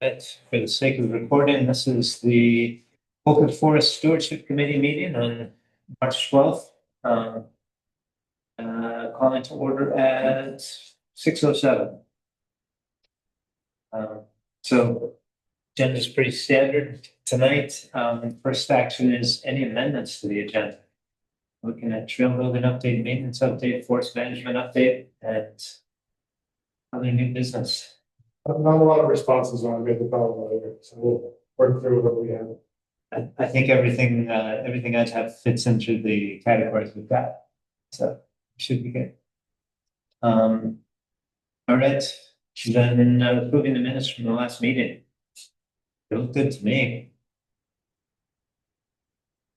Right. For the sake of the recording, this is the Wolcott Forest Stewardship Committee meeting on March 12th. Calling to order at 6:07. So agenda is pretty standard tonight. First action is any amendments to the agenda. Looking at trail building update, maintenance update, forest management update, and other new business. Not a lot of responses when I made the call earlier, so we'll work through what we have. I think everything I have fits into the categories we've got, so should be good. All right, then approving the minutes from the last meeting. It looked good to me.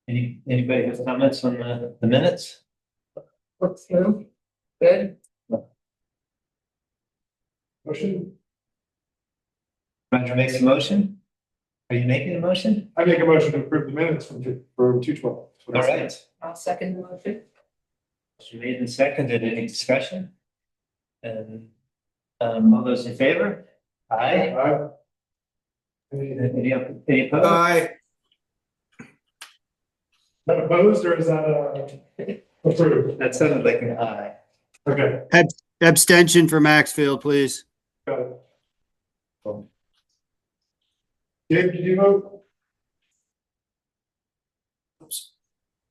Anybody have comments on the minutes? Looks through. Good. Motion? Roger makes a motion. Are you making a motion? I make a motion to approve the minutes from 2/12. All right. I'll second the motion. Motion made and seconded. Any discussion? And all those in favor? Aye. Aye. Any opposed? Aye. That opposed or is that approved? That sounded like an aye. Okay, Abstention for Maxfield, please. got it. Dave, did you vote?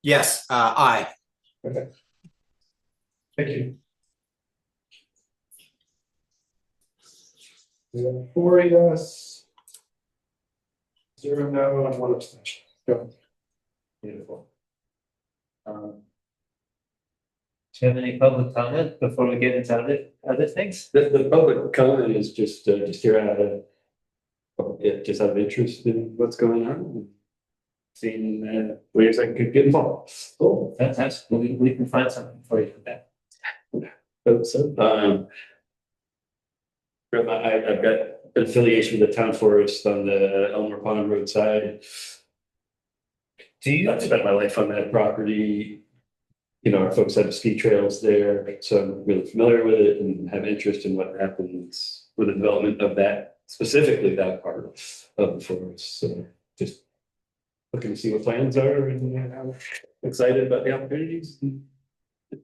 Yes, aye. Okay. Thank you. We have 4 yes. 0 no and 1 abstention. Go. Beautiful. Do you have any public comment before we get into other things? The public comment is just here out of just out of interest in what's going on, and seeing ways I could get involved. Cool, fantastic. We can find something for you for that. So, I've got an affiliation with the town forest on the Elmer Pond Road side. Do you? I've spent my life on that property. You know, our folks have ski trails there, so I'm really familiar with it and have interest in what happens with the development of that, specifically that part of the forest. So just looking to see what plans are, and I'm excited about the opportunities and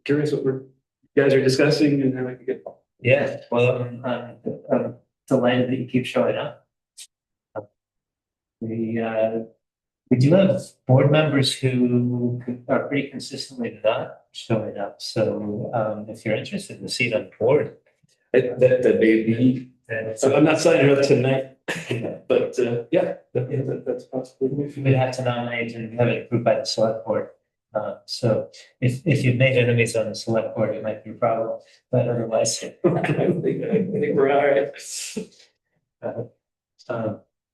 curious what you guys are discussing and how I can get involved. Yeah, well, I'm delighted that you keep showing up. We do have board members who are pretty consistently not showing up. So if you're interested in the seat on the board, That may be. So I'm not signing up tonight, but yeah, that's possible. we'd have to nominate and have it approved by the select board. So if you've made enemies on the select board, it might be a problem, but otherwise. I think we're all right.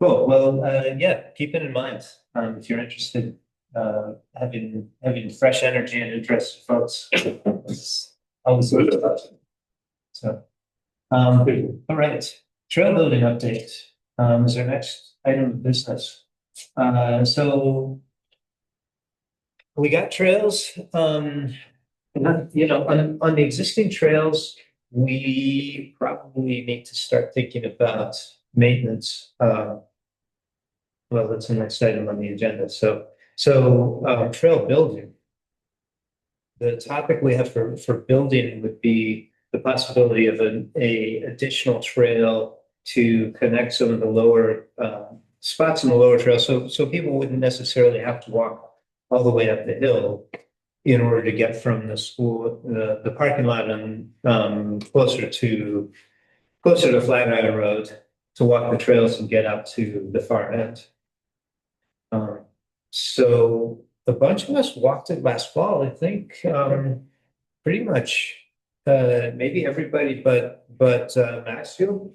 Cool, well, yeah, keep it in mind, if you're interested, having fresh energy and interest, folks. It's always good stuff. So, all right, trail building update, is our next item of business. So we got trails, on the existing trails, we probably need to start thinking about maintenance. Well, that's the next item on the agenda. So trail building. The topic we have for building would be the possibility of a additional trail to connect some of the lower spots in the lower trail. So people wouldn't necessarily have to walk all the way up the hill in order to get from the school, the parking lot and closer to Flatiron Road to walk the trails and get up to the far end. So a bunch of us walked it last fall, I think, pretty much, maybe everybody but Maxfield,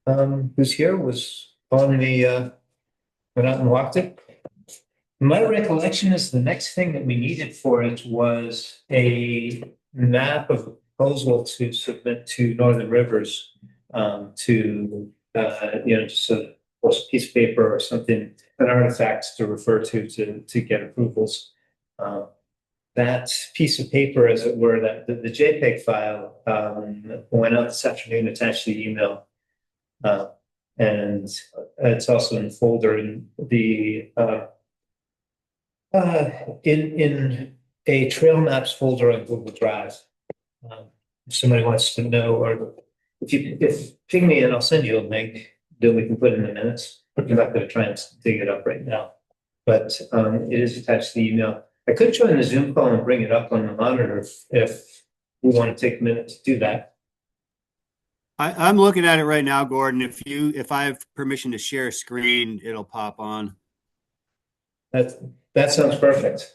who's here, was on went out and walked it. My recollection is the next thing that we needed for it was a map of a proposal to submit to Northern Rivers, to just a piece of paper or something, an artifact to refer to get approvals. That piece of paper, as it were, that the JPEG file, went out this afternoon attached to the email. And it's also in the folder in the in a trail maps folder on Google Drive. If somebody wants to know, or if ping me and I'll send you a link that we can put in the minutes. I'm not going to try and dig it up right now, but it is attached to the email. I could join the Zoom call and bring it up on the monitor if we want to take a minute to do that. I'm looking at it right now, Gordon. If I have permission to share a screen, it'll pop on. That sounds perfect.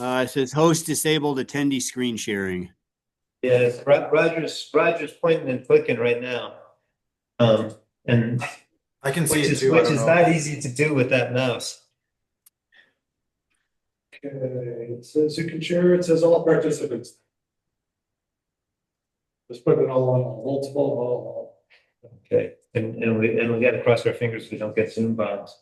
It says host disabled attendee screen sharing. Yeah, Roger's pointing and clicking right now. And I can see which it is too. I which don't is know. not easy to do with that mouse. Okay, it says you can share, it says all participants. Just put it all on multiple, Okay, and we got to cross our fingers we don't get Zoom bombs.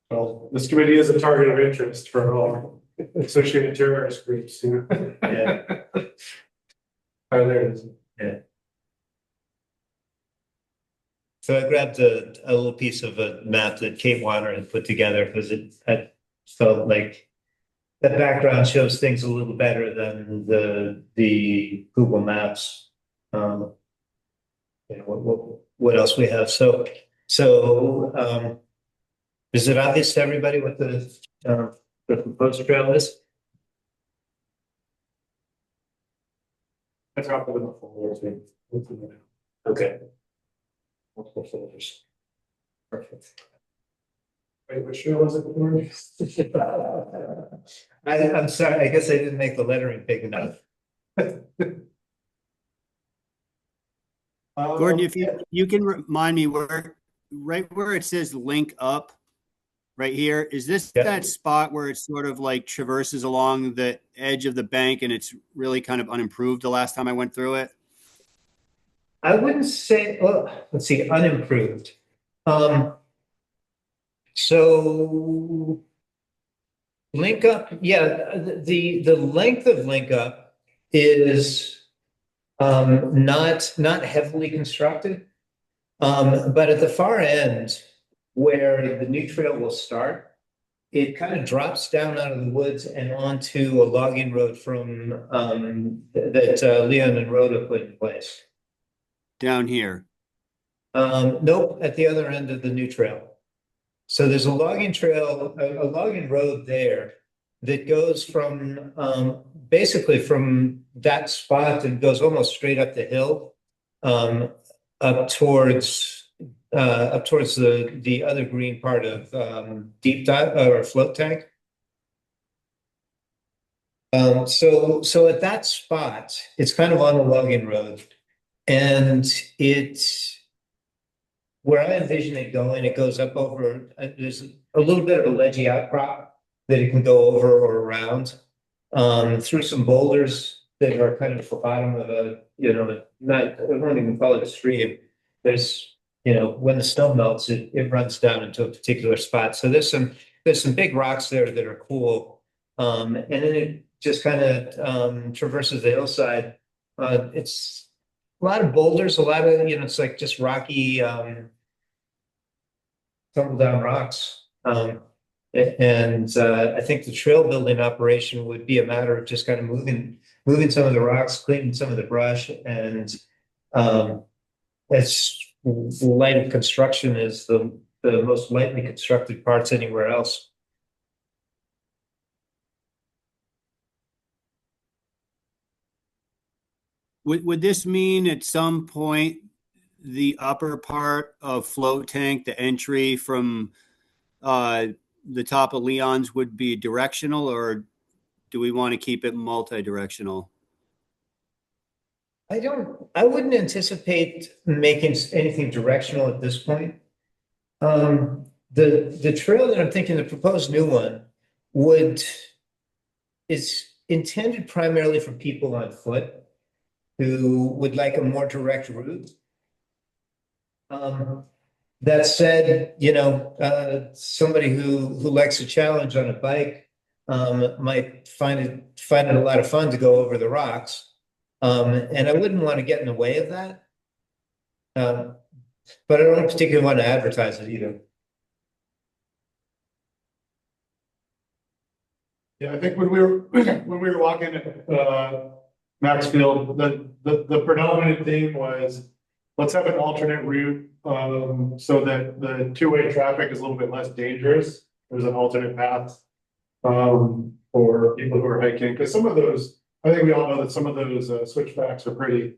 Well, this committee is a target of interest for all associated terrorist groups, you know? Yeah. Oh, there it is. So I grabbed a little piece of a map that Kate Warner had put together because I felt like the background shows things a little better than the Google Maps. You know, what else we have? So is it obvious to everybody what the proposed trail is? I dropped it in the folder. Okay. Multiple folders. Perfect. Wait, which show was it for? I'm sorry, I guess I didn't make the lettering big enough. Gordon, if you can remind me right where it says link up, right here, is this Yeah. that spot where it sort of like traverses along the edge of the bank and it's really kind of unimproved the last time I went through it? I wouldn't say, well, let's see, unimproved. So link up, yeah, the length of link up is not heavily constructed. But at the far end where the new trail will start, it kind of drops down out of the woods and onto a logging road from that Leon and Rhoda put in place. Down here. Nope, at the other end of the new trail. So there's a logging trail, a logging road there that goes from basically from that spot and goes almost straight up the hill, up towards the other green part of deep dive or float tank. So at that spot, it's kind of on the logging road, and it's where I envision it going. It goes up over. There's a little bit of a ledgy outcrop that it can go over or around through some boulders that are kind of at the bottom of a, not, I won't even call it a stream. There's, when the snow melts, it runs down into a particular spot. So there's some big rocks there that are cool. And then it just kind of traverses the hillside. It's a lot of boulders, a lot of, it's like just rocky, tumble down rocks. And I think the trail building operation would be a matter of just kind of moving some of the rocks, cleaning some of the brush, and as light of construction is the most lightly constructed parts anywhere else. Would this mean at some point the upper part of float tank, the entry from the top of Leon's would be directional, or do we want to keep it multi-directional? I wouldn't anticipate making anything directional at this point. The trail that I'm thinking, the proposed new one, is intended primarily for people on foot who would like a more direct route. That said, somebody who likes a challenge on a bike might find it a lot of fun to go over the rocks. And I wouldn't want to get in the way of that. But I don't particularly want to advertise it either. Yeah, I think when we were walking Maxfield, the predominant theme was, let's have an alternate route, so that the two-way traffic is a little bit less dangerous. There's an alternate path, for people who are hiking, because some of those, I think we all know that some of those switchbacks are pretty,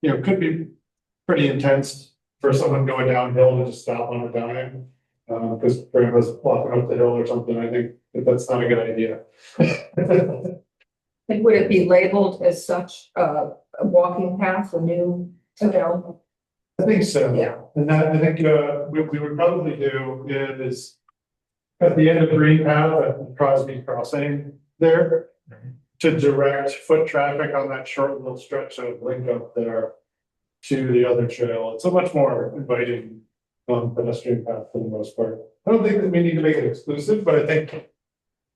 could be pretty intense for someone going downhill to just stop on a dime. Because grandma's walking up the hill or something, I think that's not a good idea. And would it be labeled as such a walking path, a new trail? I think so. Yeah. And that, I think, we would probably do is at the end of Green Path at Crosby Crossing there, to direct foot traffic on that short little stretch of link up there to the other trail. It's a much more inviting pedestrian path for the most part. I don't think that we need to make it exclusive, but I think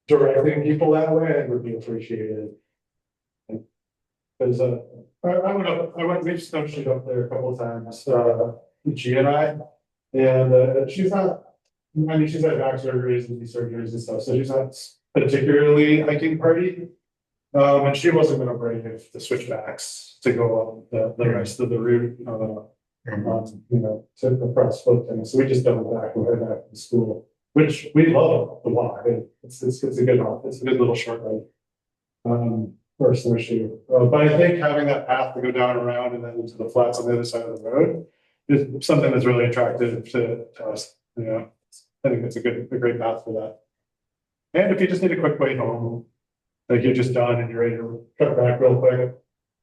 directing people that way would be appreciated. Because we've snowshoed up there a couple of times, G and I, and she's not, I mean, she's had back surgeries and knee surgeries and stuff, so she's not particularly hiking party. And she wasn't gonna bring the switchbacks to go on the rest of the route, to the press foot thing. So we just doubled back and went back to school, which we love the walk. It's a good little short ride. Or snowshoe. But I think having that path to go down around and then into the flats on the other side of the road is something that's really attractive to us. I think it's a great path for that. And if you just need a quick way home, like you're just done and you're ready to cut back real quick,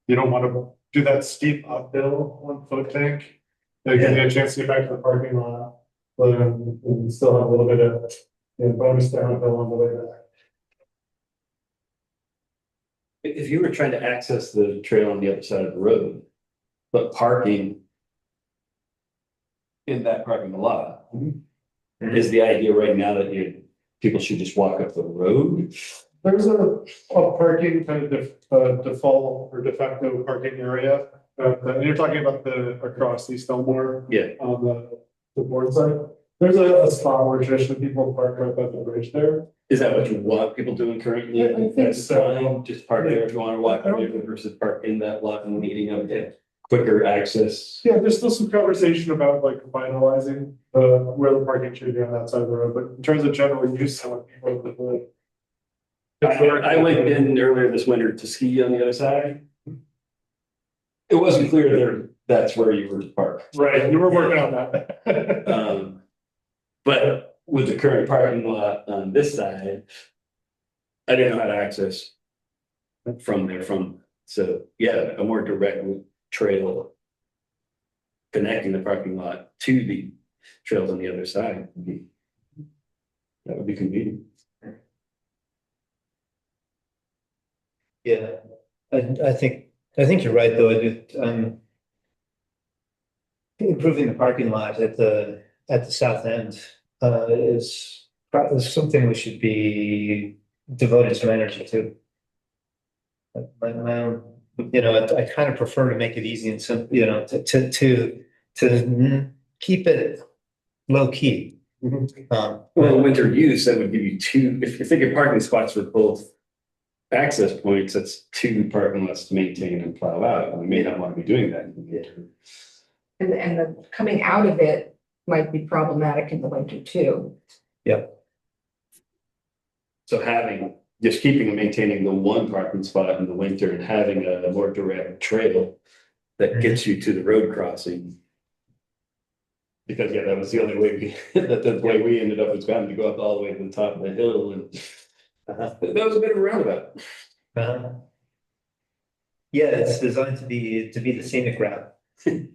you don't want to do that steep uphill on foot tank. It gives you a chance to get back to the parking lot, but and still have a little bit of bonus downhill on the way back. If you were trying to access the trail on the other side of the road, but parking in that parking lot, is the idea right now that people should just walk up the road? There's a parking kind of default or de facto parking area. And you're talking about across East Elmore. Yeah. On the board side. There's a spot where traditionally people park right by the bridge there. Is that what you want people doing currently? I think That's so. fine. Just park there if you want to walk over versus park in that lot and leading up to quicker access. Yeah, there's still some conversation about like finalizing where the parking should be on that side of the road, but in terms of general use, I want people to. I went in earlier this winter to ski on the other side. It wasn't clear there that's where you were to park. Right, you were working on that. But with the current parking lot on this side, I didn't know how to access from there so yeah, a more direct trail connecting the parking lot to the trails on the other side would be convenient. Yeah, I think you're right, though. Improving the parking lot at the south end is something we should be devoted some energy to. I kind of prefer to make it easy and simple, to keep it low key. Well, winter use, that would give you two, if you're thinking parking spots with both access points, that's two parking lots to maintain and plow out. We may not want to be doing that in the winter. And the coming out of it might be problematic in the winter too. Yep. So keeping and maintaining the one parking spot in the winter and having a more direct trail that gets you to the road crossing. Because that was the only way the way we ended up was having to go up all the way to the top of the hill, and that was a bit of a roundabout. Yeah, it's designed to be the scenic route. And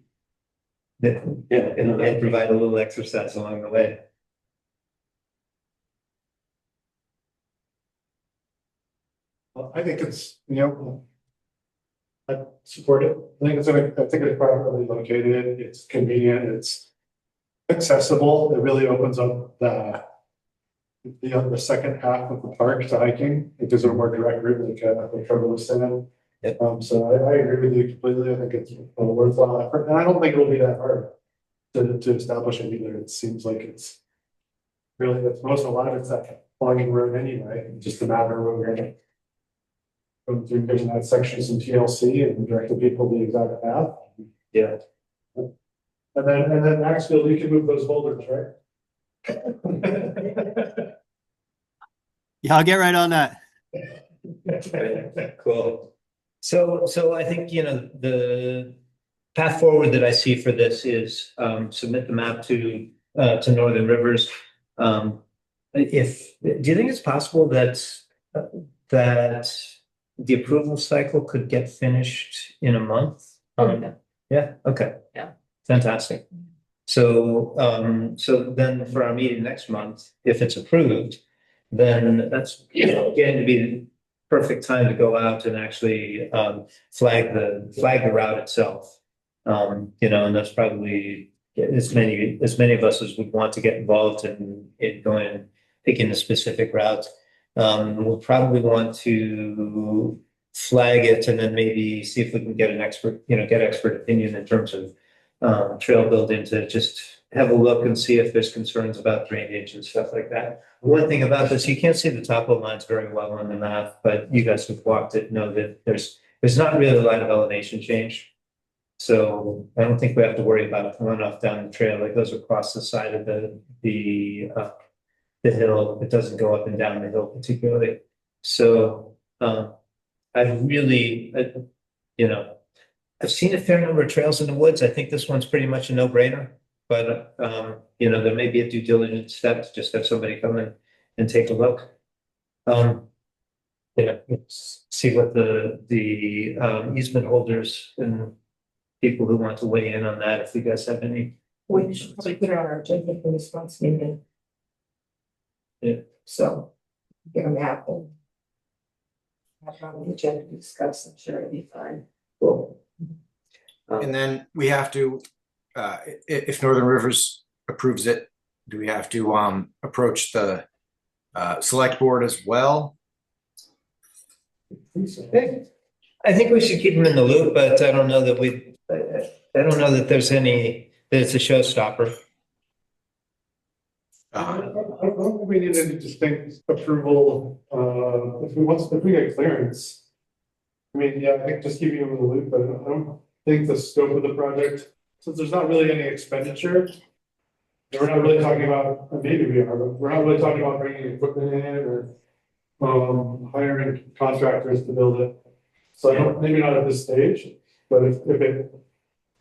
provide a little exercise along the way. Well, I think it's, I support it. I think it's properly located. It's convenient. accessible. It really opens up the second half of the park to hiking. It gives it a more direct route, like Trevor was saying. Yep. So I agree with you completely. I think it's a worthwhile effort, and I don't think it'll be that hard to establish it either. It seems like it's really, a lot of it's that plugging road anyway, it's just a matter of we're gonna go through giving that section some TLC and direct the people the exact path. Yeah. And then Maxfield, you can move those boulders, right? Yeah, I'll get right on that. Cool. So I think, the path forward that I see for this is, submit the map to Northern Rivers. Do you think it's possible that the approval cycle could get finished in a month? Okay. Yeah, okay. Yeah. Fantastic. So then for our meeting next month, if it's approved, then that's getting to be the perfect time to go out and actually flag the route itself. And that's probably as many of us as would want to get involved in going and picking a specific route. We'll probably want to flag it and then maybe see if we can get an expert opinion in terms of trail building, to just have a look and see if there's concerns about drainage and stuff like that. One thing about this, you can't see the topo lines very well on the map, but you guys who've walked it know that there's not really a lot of elevation change. So I don't think we have to worry about runoff down the trail. It goes across the side of the hill. It doesn't go up and down the hill particularly. So I've seen a fair number of trails in the woods. I think this one's pretty much a no-brainer, but there may be a due diligence step to just have somebody come in and take a look. See what the easement holders and people who want to weigh in on that, if you guys have any. We should probably put it on our agenda for this month's meeting. Yeah. So, get a map and have it on the agenda to discuss. I'm sure it'll be fine. Cool. And then we have to, if Northern Rivers approves it, do we have to approach the select board as well? I think we should keep them in the loop, but I don't know that it's a showstopper. I don't think we need any distinct approval, if we get clearance. I mean, yeah, I think just keeping them in the loop, but I don't think the scope of the project, since there's not really any expenditure. We're not really talking about, maybe we are, but we're not really talking about bringing equipment in or hiring contractors to build it. So maybe not at this stage, but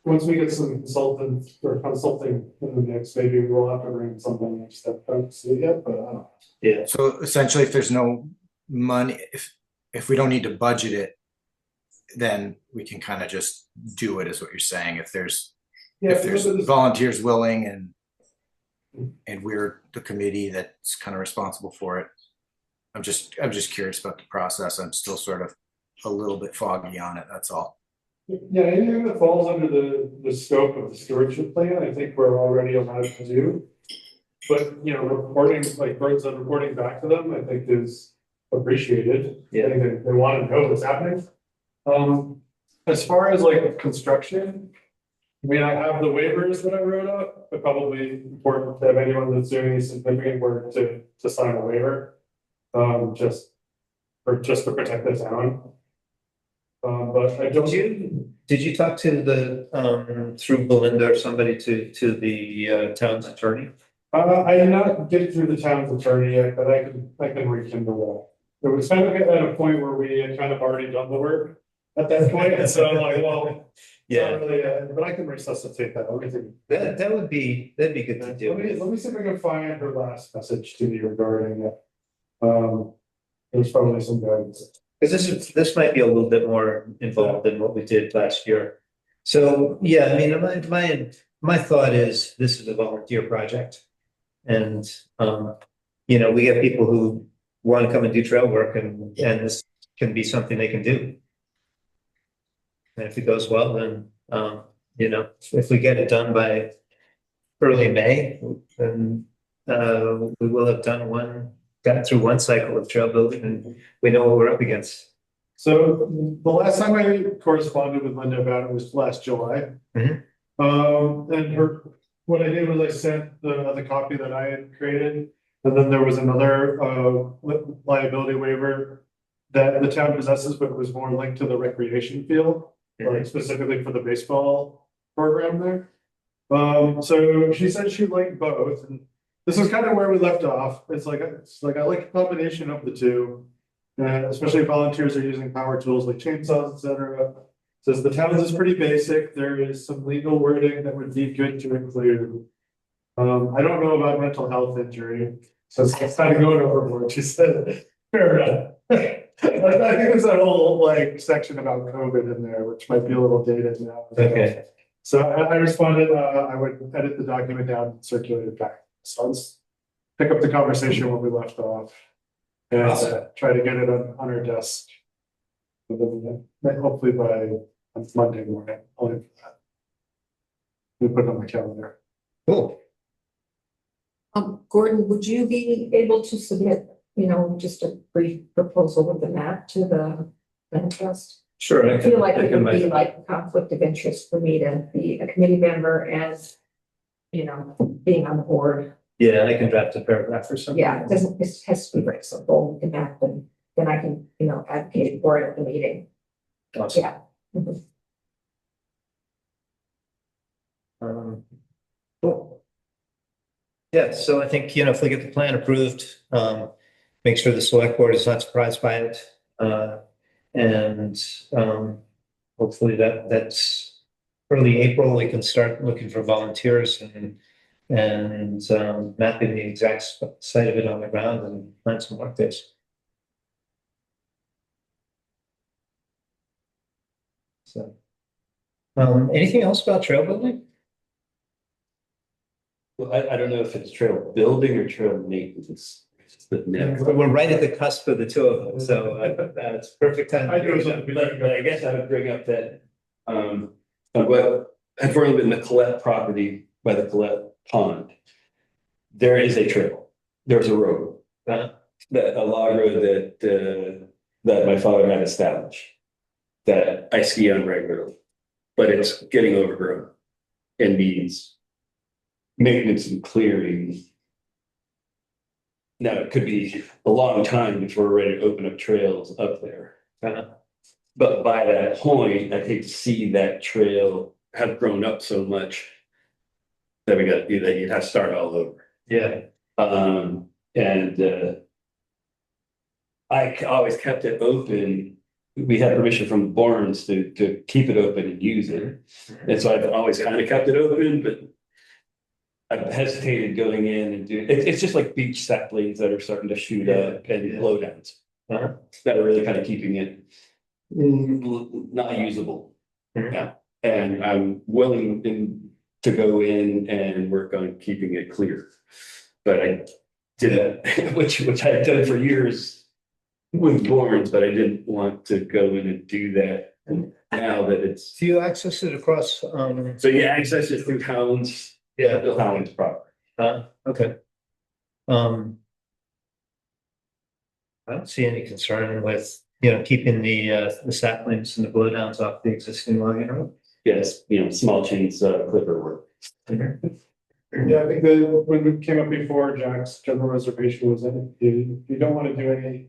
once we get some consultants or consulting in the mix, maybe we'll have to bring something next step. I don't see it yet, but I don't know. Yeah. So essentially, if there's no money, if we don't need to budget it, then we can kind of just do it, is what you're saying. If there's volunteers willing and we're the committee that's kind of responsible for it. I'm just curious about the process. I'm still sort of a little bit foggy on it. That's all. Yeah, anything that falls under the scope of the stewardship plan, I think we're already allowed to do. But reporting, like birds and reporting back to them, I think is appreciated. Yeah. I think they want to know what's happening. As far as like construction, I mean, I have the waivers that I wrote up, but probably important to have anyone that's doing any significant work to sign a waiver. Just to protect the town. But I don't. Did you talk to the through Belinda or somebody to the town's attorney? I did not get through the town's attorney yet, but I can rekindle that. It was kind of at a point where we had kind of already done the work at that point, and so I'm like, well, Yeah, not really, but I can resuscitate that. that'd be good to do. Let me see if I can find her last message to me regarding it. There's probably some guidance. Because this might be a little bit more involved than what we did last year. So, yeah, I mean, my thought is this is a volunteer project. And, we get people who want to come and do trail work and this can be something they can do. And if it goes well, then, if we get it done by early May, and we will have gotten through one cycle of trail building, and we know what we're up against. So the last time I corresponded with Linda about it was last July. Mhm. And what I did was I sent the copy that I had created, and then there was another liability waiver that the town possesses, but it was more linked to the recreation field, like specifically for the baseball program there. So she said she liked both, and this is kind of where we left off. It's like I like a combination of the two. Especially if volunteers are using power tools like chainsaws, etc. Says the town's is pretty basic. There is some legal wording that would be good to include. I don't know about mental health injury, so it's kind of going overboard. She said, fair enough. I think there's a whole like section about COVID in there, which might be a little dated now. Okay. So I responded, I would edit the document down and circulate it back. So let's pick up the conversation where we left off. And try to get it on our desk. Hopefully by Monday morning. We put it on my calendar. Cool. Gordon, would you be able to submit, just a brief proposal with the map to the land trust? Sure. I feel like it would be like a conflict of interest for me to be a committee member and, being on the board. Yeah, I can draft a paragraph or something. Yeah, it has to be very simple, and then I can, advocate for it at the meeting. Awesome. Yeah. Mhm. Cool. Yeah, so I think, if we get the plan approved, make sure the select board is not surprised by it. And hopefully that's early April, we can start looking for volunteers and mapping the exact site of it on the ground and plan some work days. So, anything else about trail building? Well, I don't know if it's trail building or trail maintenance. We're right at the cusp of the two of them, so it's perfect time. But I guess I would bring up that, I've already been the Collette property by the Collette Pond. There is a trail. There's a road, a log road that my father had established that I ski on regularly, but it's getting overgrown and needs maintenance and clearing. Now, it could be a long time before we're ready to open up trails up there. But by that point, I hate to see that trail have grown up so much that you'd have to start all over. Yeah. And I always kept it open. We had permission from Barnes to keep it open and use it. And so I've always kind of kept it open, but I've hesitated going in and doing it's just like beach saplings that are starting to shoot up and blowdowns that are really kind of keeping it not usable. Yeah. And I'm willing to go in and work on keeping it clear. But I did that, which I've done for years with Barnes, but I didn't want to go in and do that. And now that it's Do you access it across? so you access it through Hounds. Yeah. The Hounds property. Okay. I don't see any concern with, keeping the saplings and the blowdowns off the existing logging road. Yes, small chains clipper work. Yeah, I think that when we came up before, Jack's general reservation was that you don't want to do any,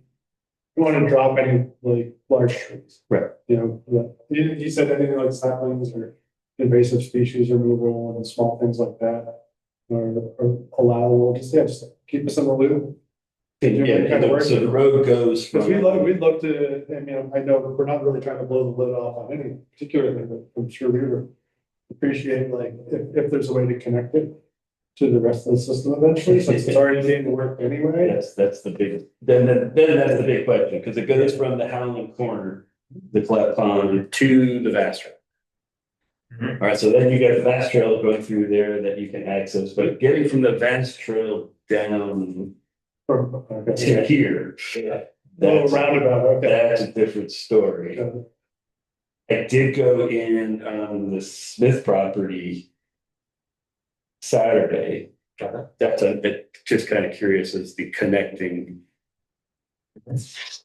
you want to drop any like large trees. Right. He said anything like saplings or invasive species removal and small things like that are allowable. Just keep us in the loop. Yeah, so the road goes Because from. we'd love to, I know we're not really trying to blow the lid off on any particular thing, but I'm sure we would appreciate like if there's a way to connect it to the rest of the system eventually, since it's already being worked anyway. Yes, that's the big, then that's the big question, because it goes from the Howland corner, the Collette Pond to the Vast Trail. All right, so then you got the Vast Trail going through there that you can access, but getting from the Vast Trail down to here, that's Roundabout, okay. that's a different story. I did go in on the Smith property Saturday. That's a bit, just kind of curious as the connecting. It's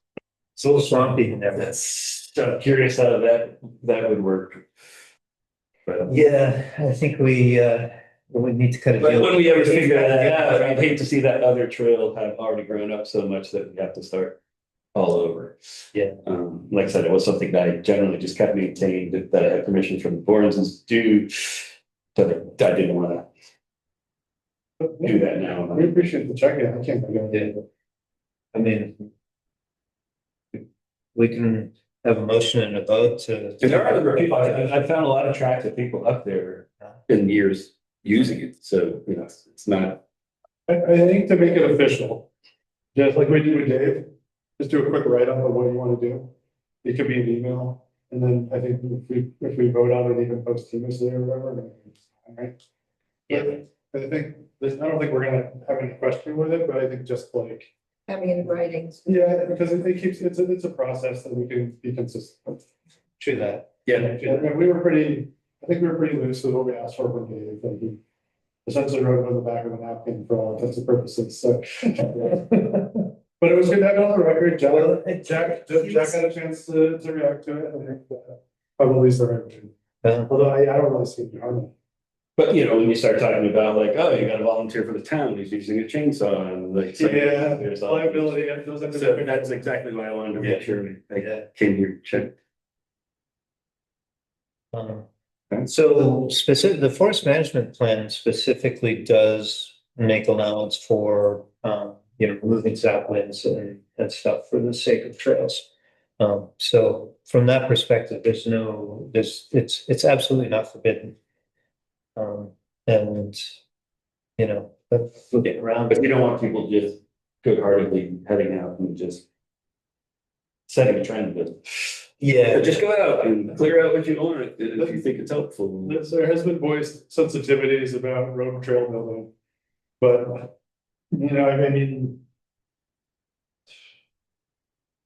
a little swampy in there. So I'm curious how that would work. But Yeah, I think we need to kind of. but when we ever figure that out, I'd hate to see that other trail have already grown up so much that we have to start all over. Yeah. Like I said, it was something that I generally just kept maintained, that I had permission from the Borns to do. But I didn't want to do that now. We appreciate the check-in. I can't think of Yeah. it. I mean, we can have a motion and a vote to. And there are other people, I found a lot of tracks of people up there in years using it, so, you know, it's not. I think to make it official, just like we did with Dave, just do a quick write-up of what you want to do. It could be an email, and then I think if we vote on it, even posthumously or whatever, then it's fine, right? Yeah. But I think, I don't think we're gonna have any question with it, but I think just like, Having it in writing. yeah, because it keeps, it's a process that we can be consistent with. True that. Yeah. And we were pretty, I think we were pretty loose with what we asked for from Dave, like he essentially wrote it on the back of a napkin for all intents and purposes, so. But it was good to have it on the record, Jack had a chance to react to it, I think probably is the right thing. Although I don't really see any harm in it. But, you know, when you start talking about like, oh, you gotta volunteer for the town, he's using a chainsaw and like. so Yeah, there's all- liability, and those. So that's exactly why I wanted to make sure I Yeah. came here, check. So specific, the forest management plan specifically does make allowance for, removing saplings and stuff for the sake of trails. So from that perspective, it's absolutely not forbidden. And, but we'll get around. But you don't want people just good-heartedly heading out and just setting a trend, but Yeah, just go out and clear out what you want if you think it's helpful. There has been voiced sensitivities about road and trail building, but, I mean.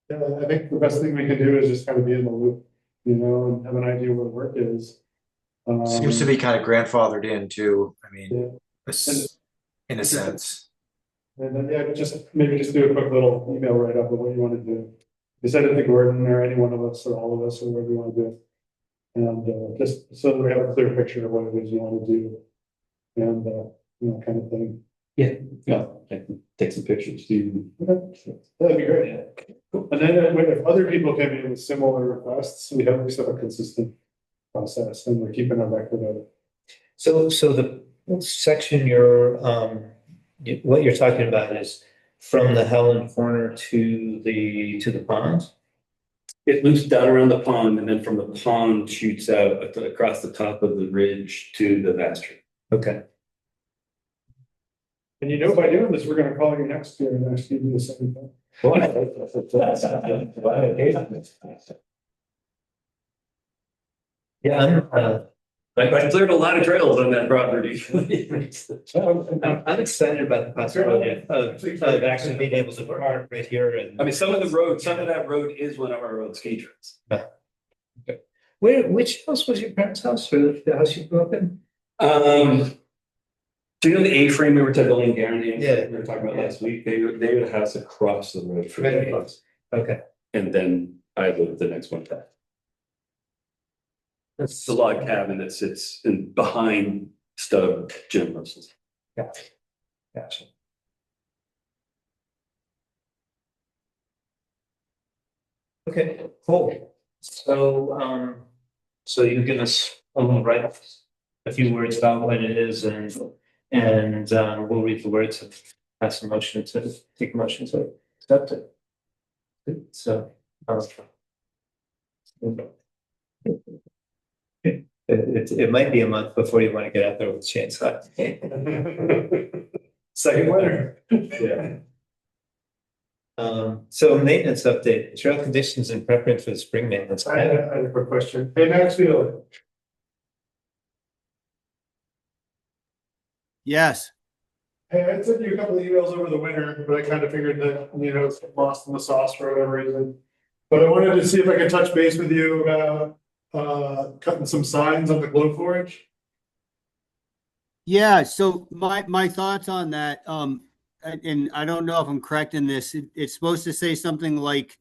Yeah, I think the best thing we can do is just kind of be in the loop, and have an idea what work is. Seems to be kind of grandfathered in too, I Yeah. mean, in a sense. And then, yeah, maybe just do a quick little email write-up of what you want to do. Send it to Gordon or any one of us or all of us or whatever you want to do. And just so that we have a clear picture of what it is you want to do. And kind of thing. Yeah, I can take some pictures too. Okay. That'd be great. Cool. And then if other people come in with similar requests, we have at least have a consistent process and we're keeping a record of it. so the section what you're talking about is from the Helen corner to the pond? It loops down around the pond and then from the pond shoots out across the top of the ridge to the master. Okay. And by doing this, we're gonna call you next year and ask you to do the same thing. Yeah, I cleared a lot of trails on that property. I'm excited about the possibility of actually being able to park right here and. I mean, some of that road is one of our old ski trails. Which house was your parents' house or the house you grew up in? Do you know the A-frame we were building guarantee? Yeah. We were talking about last week, they had a house across the road from Right. us. Okay. And then I lived the next one back. It's a log cabin that sits behind Stub Jim Russell's. Gotcha. Okay, cool. So you give us a little a few words about what it is and we'll read the words and pass a motion to take a motion to accept it. Good. So. It might be a month before you want to get out there with chainsaw. Second winner. Yeah. So maintenance update, trail conditions and preference for the spring maintenance. I had a quick question. Hey, Maxfield, Yes, hey, I sent you a couple of emails over the winter, but I kind of figured that, it's lost in the sauce for whatever reason. But I wanted to see if I could touch base with you about, cutting some signs on the Glow Forge. Yeah, so my thoughts on that, and I don't know if I'm correct in this. It's supposed to say something like,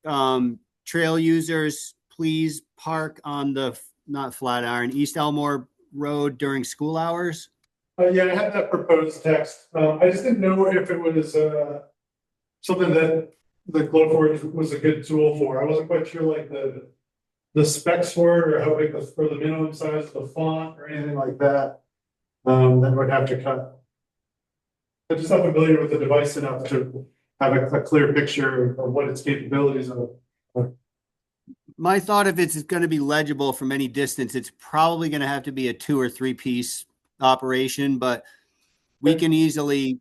trail users, please park on the not Flatiron, East Elmore Road during school hours. Yeah, I had that proposed text. I just didn't know if it was, something that the Glowforge was a good tool for. I wasn't quite sure like the specs for it or how big the, for the minimum size of the font or anything like that. That would have to cut. I'm just not familiar with the device enough to have a clear picture of what its capabilities are. My thought, if it's going to be legible from any distance, it's probably going to have to be a 2 or 3 piece operation, but we can easily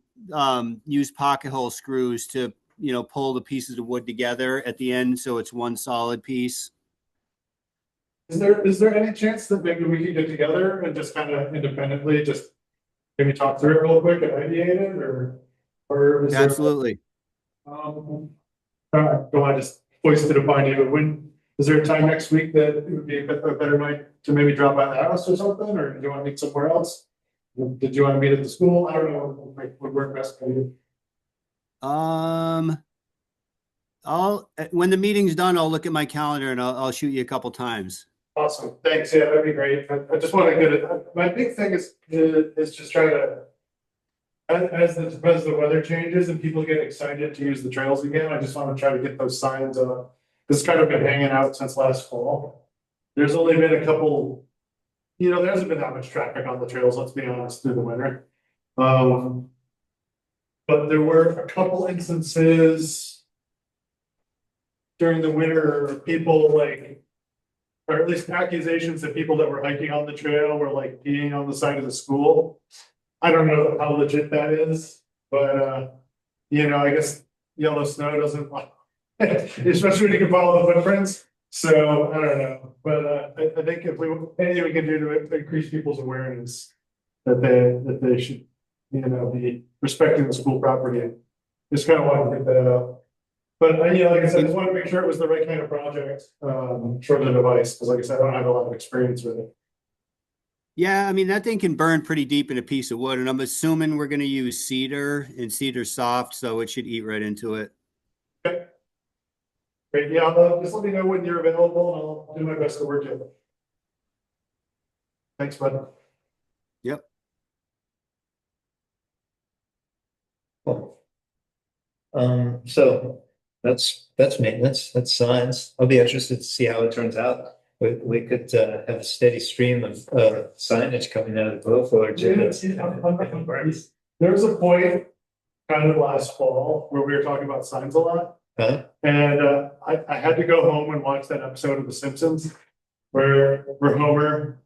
use pocket hole screws to, pull the pieces of wood together at the end so it's one solid piece. Is there any chance that maybe we could get together and just kind of independently just maybe talk through it real quick and ideate it or is there? Absolutely. Go on, just hoist it upon you. When, is there a time next week that it would be a better night to maybe drop by the house or something, or do you want to meet somewhere else? Did you want to meet at the school? I don't know, what would work best for you. I'll when the meeting's done, I'll look at my calendar and I'll shoot you a couple times. Awesome, thanks, yeah, that'd be great. I just want to get it, my big thing is just trying to. As the weather changes and people get excited to use the trails again, I just want to try to get those signs up. This kind of been hanging out since last fall. There's only been a couple, there hasn't been that much traffic on the trails, let's be honest, through the winter. But there were a couple instances during the winter, people like, or at least accusations that people that were hiking on the trail were like peeing on the side of the school. I don't know how legit that is, but I guess yellow snow doesn't, especially when you can follow the footprints. So I don't know, but I think if anything we can do to increase people's awareness that they should, be respecting the school property. Just kind of want to pick that up. But like I said, I just want to make sure it was the right kind of project for the device, because like I said, I don't have a lot of experience with it. Yeah, I mean, that thing can burn pretty deep in a piece of wood, and I'm assuming we're going to use cedar, and cedar's soft, so it should eat right into it. Okay. Great, yeah, just let me know when you're available and I'll do my best to work it. Thanks, bud. Yep. Cool. So that's maintenance, that's signs. I'll be interested to see how it turns out. We could have a steady stream of signage coming out of the Glowforge. There was a point kind of last fall where we were talking about signs a lot. Huh? And I had to go home and watch that episode of The Simpsons where Homer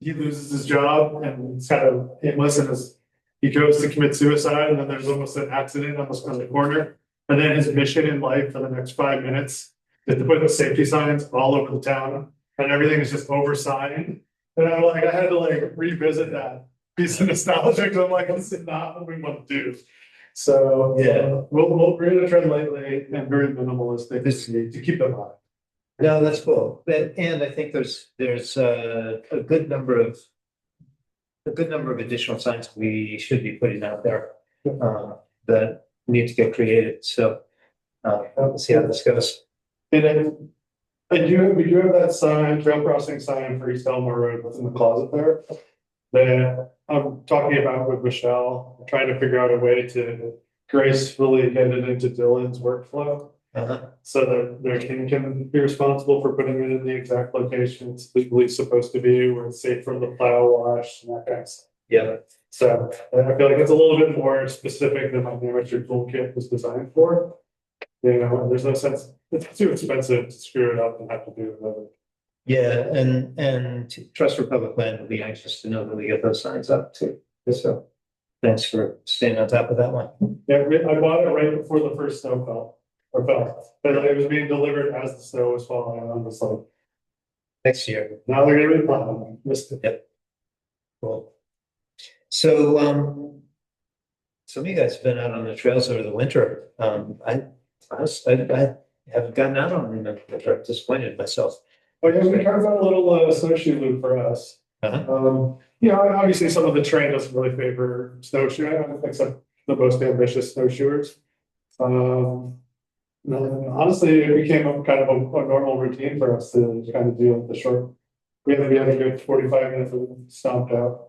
he loses his job and it's kind of aimless and he goes to commit suicide, and then there's almost an accident on the corner. And then his mission in life for the next 5 minutes is to put the safety signs all over the town, and everything is just oversigned. And I had to revisit that piece of nostalgia because I'm like, this is not what we want to do. So yeah, we're gonna tread lightly and very minimalistic to keep them on. No, that's cool. And I think there's a good number of additional signs we should be putting out there that need to get created. So we'll see how this goes. And then we do have that sign, trail crossing sign for East Elmore Road within the closet there. That I'm talking about with Michelle, trying to figure out a way to gracefully get it into Dylan's workflow. So that their team can be responsible for putting it in the exact location it's legally supposed to be, where it's safe from the plow wash and that kind of stuff. Yeah. So I feel like it's a little bit more specific than my amateur toolkit was designed for. There's no sense, it's too expensive to screw it up and have to do another. Yeah, and Trust for Public Land will be anxious to know that we get those signs up too. So thanks for staying on top of that one. Yeah, I bought it right before the first snow fell. But it was being delivered as the snow was falling on the slope. Next year. Now they're gonna be plowing. Missed it. Yep. Cool. So some of you guys have been out on the trails over the winter. I haven't gotten out on them. I'm disappointed in myself. Oh yeah, we carved out a little snowshoe loop for us. Yeah, obviously some of the terrain doesn't really favor snowshoeing, except the most ambitious snowshoers. No, honestly, it became a kind of a normal routine for us to kind of deal with the short. We had a good 45 minutes of stomped out.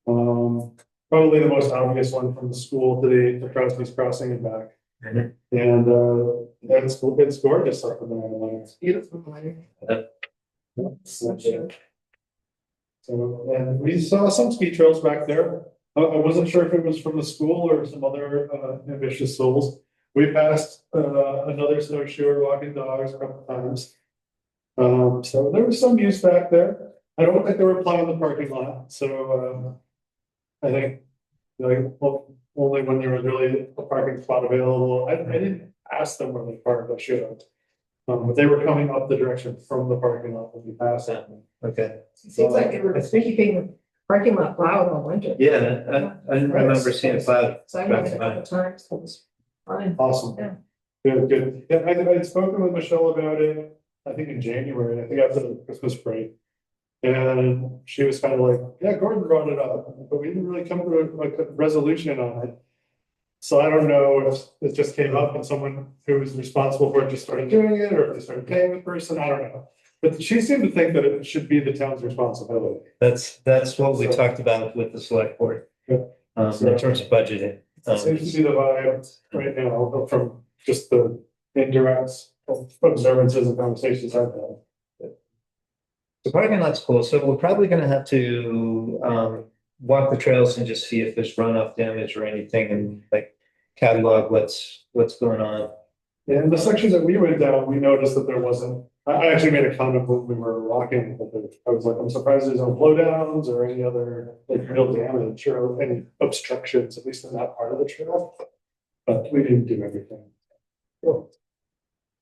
Probably the most obvious one from the school to the Crosby's Crossing and back. Mhm. And it's gorgeous up in there. It's beautiful. So sure. So, and we saw some ski trails back there. I wasn't sure if it was from the school or some other ambitious souls. We passed another snowshoer walking dogs a couple times. So there was some use back there. I don't think they were plowing the parking lot, so I think well, only when there was really a parking spot available. I didn't ask them where they parked, I should have. But they were coming up the direction from the parking lot when we passed them. Okay. It seems like they were keeping the parking lot plowed all winter. Yeah, I remember seeing a cloud. So I went a couple times, it was fine. Awesome. Yeah. Good. Yeah, I'd spoken with Michelle about it, I think in January, I think after the Christmas break. And she was kind of like, yeah, Gordon brought it up, but we didn't really come to like a resolution on it. So I don't know if it just came up and someone who was responsible for it just started doing it, or if they started paying the person, I don't know. But she seemed to think that it should be the town's responsibility. That's what we talked about with the select board. Yeah. In terms of budgeting. Seems to be the vibe right now from just the indirect observances and conversations I've had. The parking lot's cool, so we're probably gonna have to walk the trails and just see if there's runoff damage or anything and like catalog what's going on. Yeah, in the section that we went down, we noticed that there wasn't, I actually made a comment when we were walking, but I was like, I'm surprised there's no blowdowns or any other like real damage or any obstructions, at least in that part of the trail. But we didn't do everything. Cool.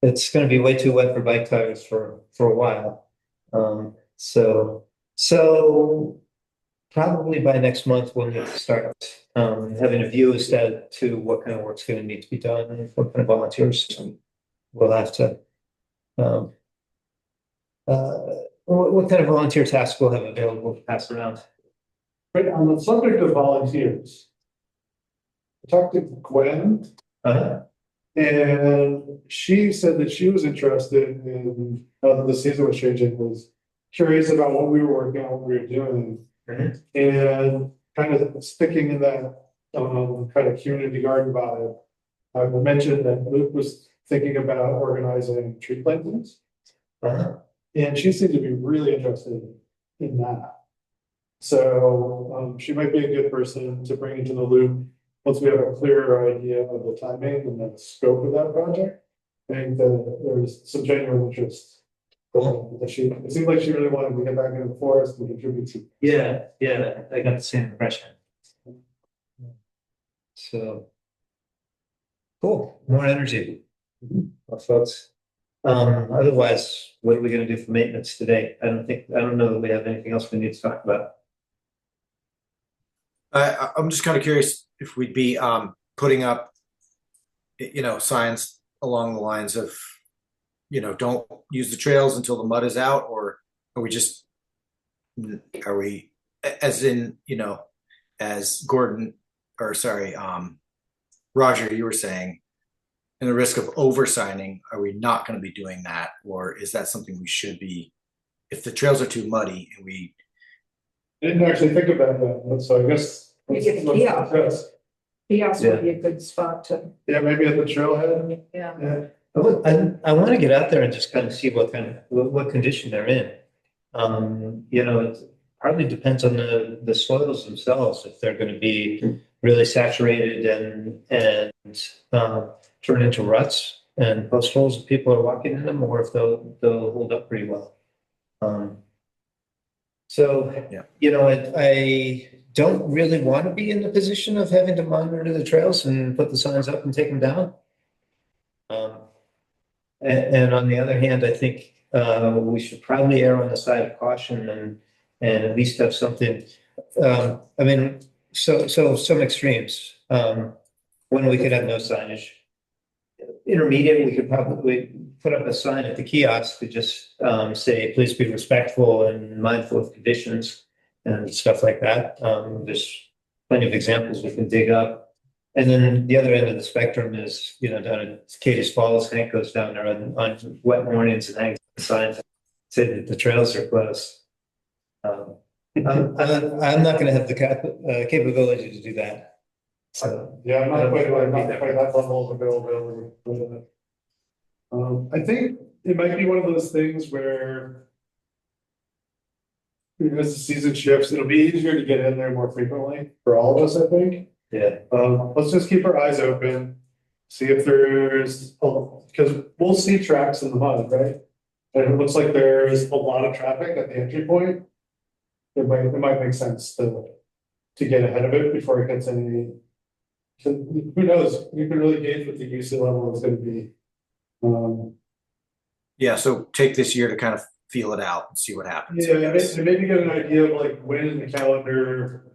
It's gonna be way too wet for bike tires for a while. So probably by next month, we'll need to start having a view as to what kind of work's gonna need to be done and what kind of volunteers we'll have to. What kind of volunteer tasks we'll have available to pass around. Right, on the subject of volunteers. I talked to Gwen. And she said that she was interested in, the season was changing, was curious about what we were working on, what we were doing. And kind of sticking in that kind of community garden vibe. I mentioned that Luke was thinking about organizing tree plantings. And she seemed to be really interested in that. So she might be a good person to bring into the loop once we have a clearer idea of the timing and the scope of that project. I think that there's some genuine interest. It seemed like she really wanted to get back into the forest and contribute to. Yeah, I got the same impression. So. Cool, more energy. Well, folks. Otherwise, what are we gonna do for maintenance today? I don't know that we have anything else we need to talk about. I'm just kind of curious if we'd be putting up, signs along the lines of, don't use the trails until the mud is out, or are we as in, as Gordon, or sorry, Roger, you were saying, and the risk of over-signing, are we not going to be doing that? Or is that something we should be, if the trails are too muddy and we. I didn't actually think about that, so I guess. Maybe the kiosk. Kiosk would be a good spot to. Yeah, maybe at the trailhead. Yeah. I want to get out there and just kind of see what condition they're in. It partly depends on the soils themselves, if they're going to be really saturated and turn into ruts and post holes if people are walking in them, or if they'll hold up pretty well. I don't really want to be in the position of having to monitor the trails and put the signs up and take them down. And on the other hand, I think we should probably err on the side of caution and at least have something. So some extremes. When we could have no signage. Intermediate, we could probably put up a sign at the kiosk to just say, please be respectful and mindful of conditions. and stuff like that. There's plenty of examples we can dig up. And then the other end of the spectrum is, you know, down at Cadiz Falls, Hank goes down there on wet mornings and hangs signs, say that the trails are closed. I'm not gonna have the capability to do that. So, Yeah, I'm not quite that level of availability. But, I think it might be one of those things where, you know, as the season shifts, it'll be easier to get in there more frequently for all of us, I think. yeah, Let's just keep our eyes open, see if there's, because we'll see tracks in the mud, right? And it looks like there's a lot of traffic at the entry point. It might make sense to get ahead of it before it gets any. Who knows? You can really gauge what the UC level is going to be. Yeah, so take this year to kind of feel it out and see what happens. Yeah, and maybe get an idea of like when in the calendar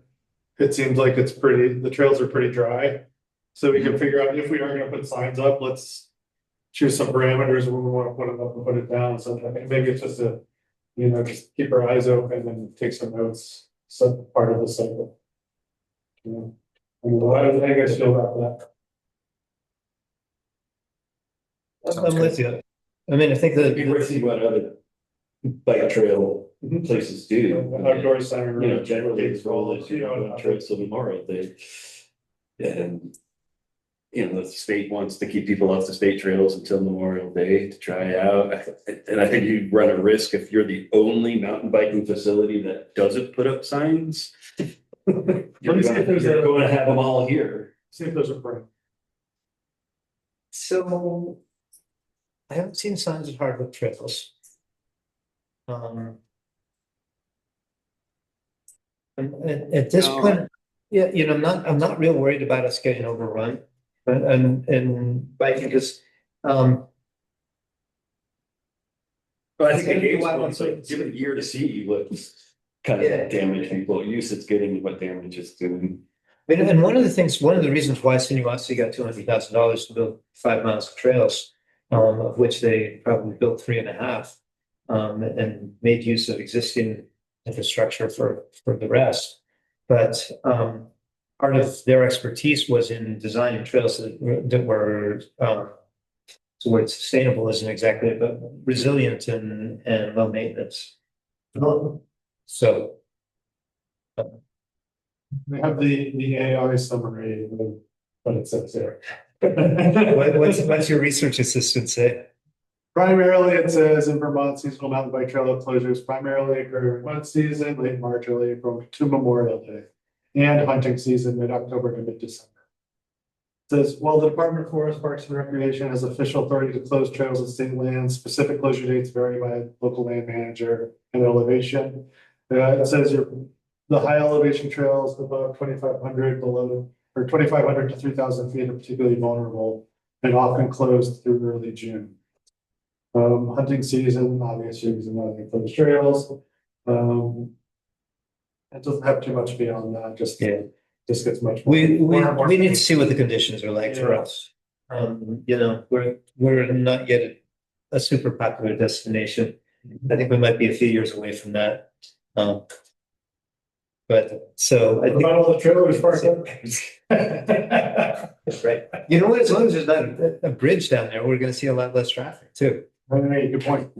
it seems like the trails are pretty dry. So we can figure out if we are gonna put signs up, let's choose some parameters when we wanna put it up and put it down. So I think maybe it's just just keep our eyes open and take some notes, some part of the cycle. Yeah. How do you guys feel about that? I'm with you. I mean, I think It'd be worth seeing what other bike trail places do. Outdoor center. You know, generally it's all is, trails till Memorial Day. And, you know, the state wants to keep people off the state trails until Memorial Day to try out. And I think you run a risk if you're the only mountain biking facility that doesn't put up signs. You're going to have them all here. See if there's a break. so. I haven't seen signs of hardwood trails. At this No. point, yeah, you know, I'm not real worried about us getting overrun. And biking because, But I think It's gonna the be a game's while going until- to give it a year to see what kind Yeah. of damage people use it's getting, what damage it's doing. and one of the reasons why Sinuwasi got $200,000 to build 5 miles of trails, of which they probably built 3.5, and made use of existing infrastructure for the rest. But part of their expertise was in designing trails that were the word sustainable isn't exactly, but resilient and low maintenance. So They have the AI summary of what it says there. what's your research assistant say? Primarily, it says in Vermont, seasonal mountain bike trail closures primarily occur in mud season, late March, early April to Memorial Day, and hunting season, mid-October to mid-December. It says, while the Department of Forest, Parks and Recreation has official authority to close trails and state lands, specific closure dates vary by local land manager and elevation. It says the high elevation trails above 2,500 below, or 2,500 to 3,000 feet are particularly vulnerable and often closed through early June. Hunting season, obvious reason why they close trails. It doesn't have too much beyond that, just gets much. We more need to see what the conditions are like for Yeah. us. You know, we're not yet a super popular destination. I think we might be a few years away from that. But so I What about all the trailers parked up? right. You know what? As long as there's not a bridge down there, we're going to see a lot less traffic too. Good point.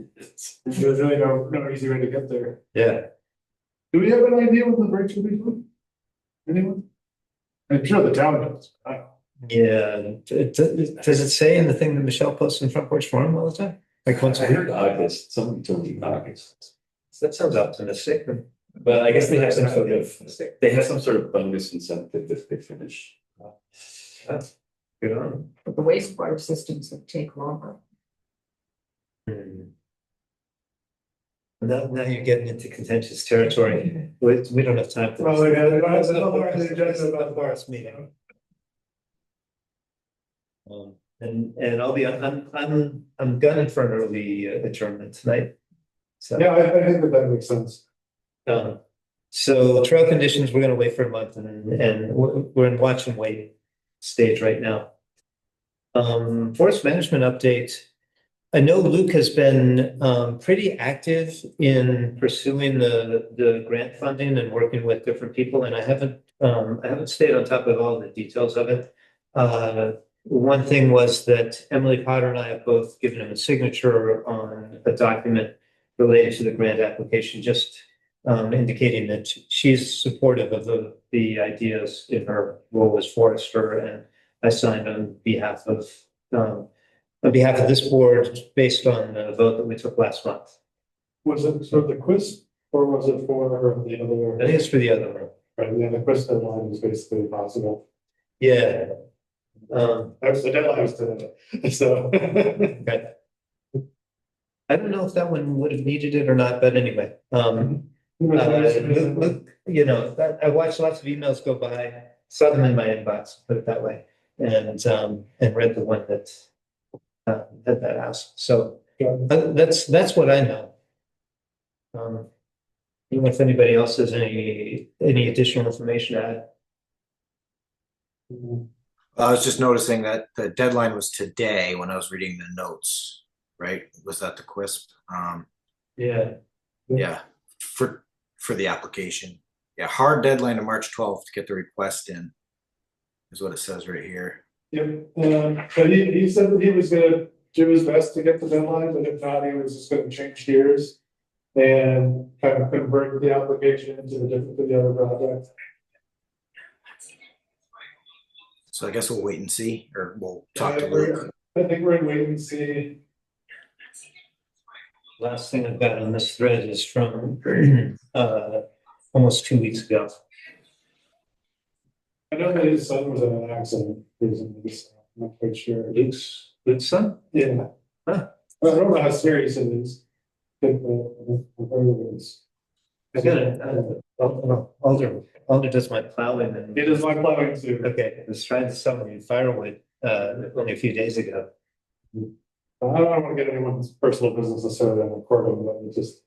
There's really no easy way to get there. Yeah. Do we have an idea what the brakes will be for? Anyone? I'm sure the town does. I don't know. Yeah. Does it say in the thing that Michelle posts in Front Porch Forum all the time? Like once I a week? heard August, someone told me August. That sounds optimistic. But I guess they have some sort of bonus incentive if they finish. Good on. But the wastewater systems would take longer. them. Now you're getting into contentious territory. We don't have time for this. Well, yeah, we don't have This is enough a on the agenda this is a about forest meeting. And I'll be, I'm gunning for an early adjournment tonight. So. Yeah, I think that makes sense. So trail conditions, we're gonna wait for a month and we're in watch and wait stage right now. Forest management update. I know Luke has been pretty active in pursuing the grant funding and working with different people, and I haven't stayed on top of all the details of it. One thing was that Emily Potter and I have both given him a signature on a document related to the grant application, just indicating that she's supportive of the ideas in her role as forester, and I signed on behalf of this board, based on the vote that we took last month. Was it for the quiz or was it for the other? I think it's for the other one. Right, yeah, the quiz deadline was basically impossible. Yeah. That was the deadline was today, so. Okay. I don't know if that one would have needed it or not, but anyway, Luke, you know, I watched lots of emails go by, saw them in my inbox, put it that way, and read the one that had that asked. So that's what I know. I don't know if anybody else has any additional information to add. I was just noticing that the deadline was today when I was reading the notes, right? Was that the QUISP? Yeah. Yeah, for the application. Yeah, hard deadline of March 12th to get the request in is what it says right here. Yep, but he said that he was gonna do his best to get the deadline, but if not, he was just gonna change gears and kind of convert the application into the other project. So I guess we'll wait and see, or we'll talk to Luke. I think we're in wait and see. Last thing I've got on this thread is from almost 2 weeks ago. I know that his son was in an accident recently, so I'm not quite sure. Luke's son? Yeah. Huh. I don't know how serious it is. But, I got it. Alder does my plowing and. It is my plowing too. Okay, I was trying to summon you firewood only a few days ago. I don't want to get anyone's personal business necessarily on recording, but it just,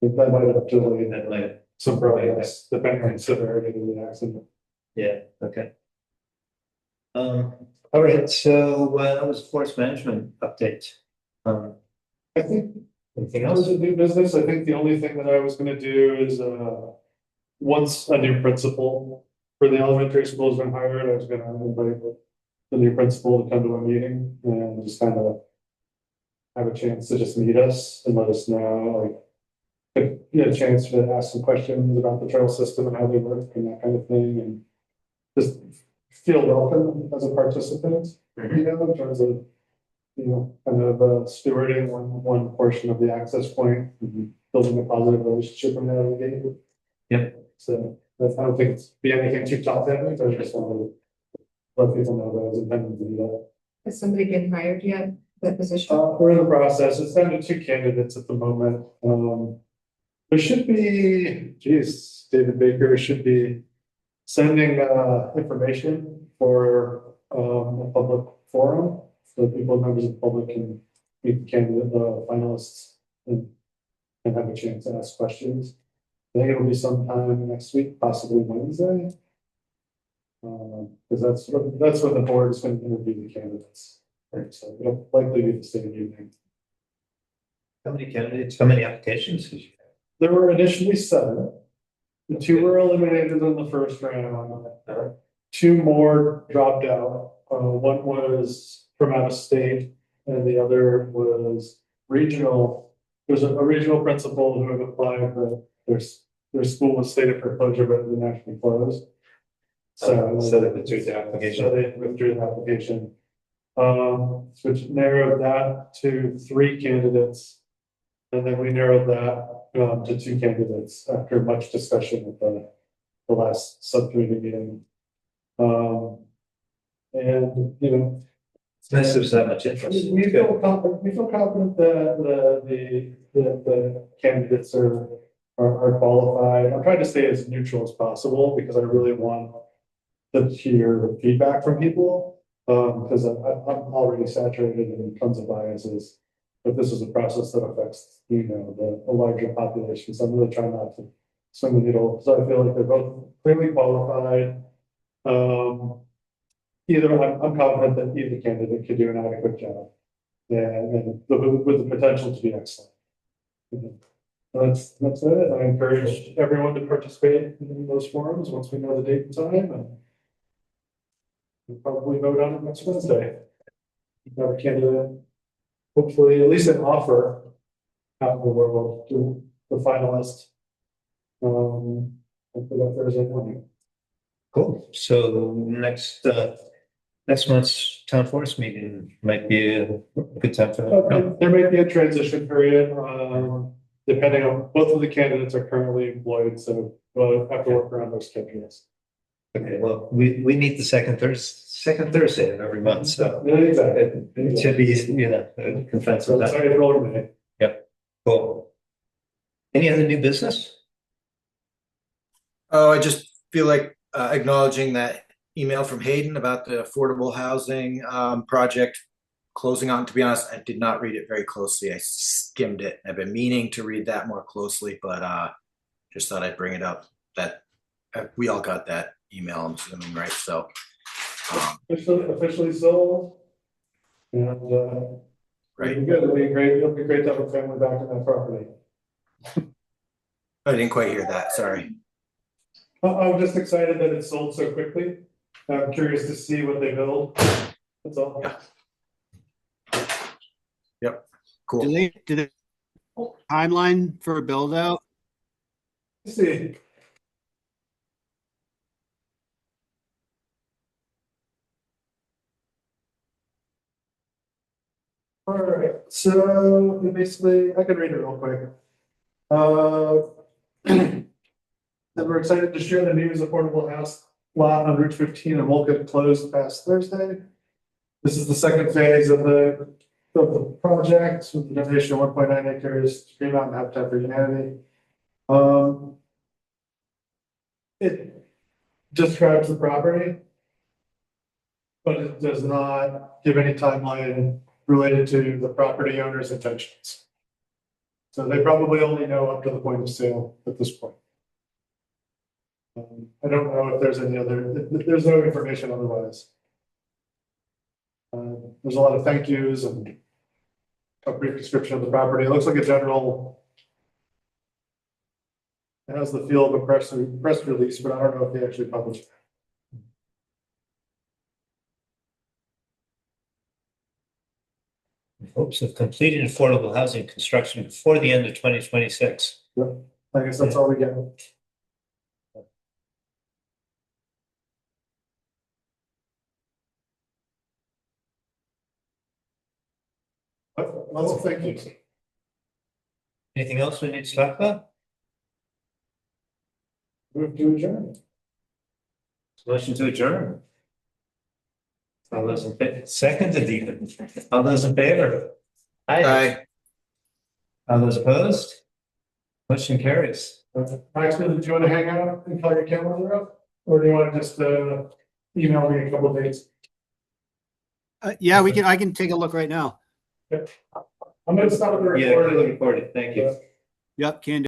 that might have delayed That might, some progress, depending on the severity of the accident. yeah, okay. All right, so that was forest management update. I think Anything in terms else? of new business, I think the only thing that I was gonna do is, once a new principal for the elementary school has been hired, I was gonna invite the new principal to come to a meeting and just kind of have a chance to just meet us and let us know, like, get a chance to ask some questions about the trail system and how they work and that kind of thing, and just feel welcome as a participant, you know, in terms of, you know, kind of stewarding one portion of the access point, building a positive relationship from there. Yep. So I don't think it's be anything too top heavy, but I just want to let people know that I was intending to do that. Has somebody been hired yet, that position? We're in the process. It's down to 2 candidates at the moment. There should be, geez, David Baker should be sending information for a public forum, so people, members of the public can meet the candidate, finalists, and have a chance to ask questions. I think it'll be sometime next week, possibly Wednesday. Because that's when the board is going to interview the candidates. Right, so it'll likely be the same evening. How many candidates, how many applications? There were initially 7. The 2 were eliminated in the first round. 2 more dropped out. One was from out of state, and the other was regional. There's a regional principal who had applied, but their school was slated for closure, but it actually closed. So they withdrew the application. So they withdrew the application. Which narrowed that to 3 candidates. And then we narrowed that to 2 candidates after much discussion at the last subcommittee meeting. And, you know, It's nice there's that much interest. we feel confident that the candidates are qualified. I'm trying to stay as neutral as possible because I really want to hear feedback from people. Because I'm already saturated in tons of biases, but this is a process that affects, you know, the larger population. So I'm really trying not to swing the needle. So I feel like they're both clearly qualified. I'm confident that either candidate could do an adequate job. and with the potential to be excellent. That's it. I encourage everyone to participate in those forums once we know the date and time, and we'll probably vote on it next Wednesday. Have a candidate, hopefully at least an offer out in the world to the finalist. Hopefully that Thursday morning. Cool. So next month's town forest meeting might be a good time for that. There may be a transition period, depending on, both of the candidates are currently employed, so we'll have to work around those schedules. Okay, well, we meet the second Thursday of every month, so Yeah, exactly. it should be, a consensus. So sorry, April or May. Cool. Any other new business? Oh, I just feel like acknowledging that email from Hayden about the affordable housing project closing on. To be honest, I did not read it very closely. I skimmed it. I've been meaning to read that more closely, but just thought I'd bring it up. That we all got that email, I'm assuming, right? So Officially sold. And right. good. It'll be great. It'll be great to have a family back on that property. I didn't quite hear that. Sorry. I'm just excited that it sold so quickly. I'm curious to see what they build. That's all. Yeah. Yep. Cool. Do they timeline for a build out? Let's see. All right, so basically, I can read it real quick. That we're excited to share the news affordable house lot on Route 15 in Wolcott closed past Thursday. This is the second phase of the project with the donation of 1.9 acres to Green Mountain Habitat for Humanity. It describes the property, but it does not give any timeline related to the property owner's intentions. So they probably only know up to the point of sale at this point. I don't know if there's any other, there's no information otherwise. There's a lot of thank yous and a brief description of the property. It looks like a general, it has the feel of a press release, but I don't know if they actually published it. Hopes of completing affordable housing construction before the end of 2026. I guess that's all we get. Lots of thank yous. Anything else we need to talk about? Move to adjourn. Motion to adjourn. All those in favor, seconded even. All those in favor? Aye. All those opposed? Motion carries. Maxwell, did you want to hang out and call your calendar up? Or do you want to just email me a couple of dates? Yeah, I can take a look right now. I'm going to stop the Yeah, recording. recorded. Thank you. Yep, can do.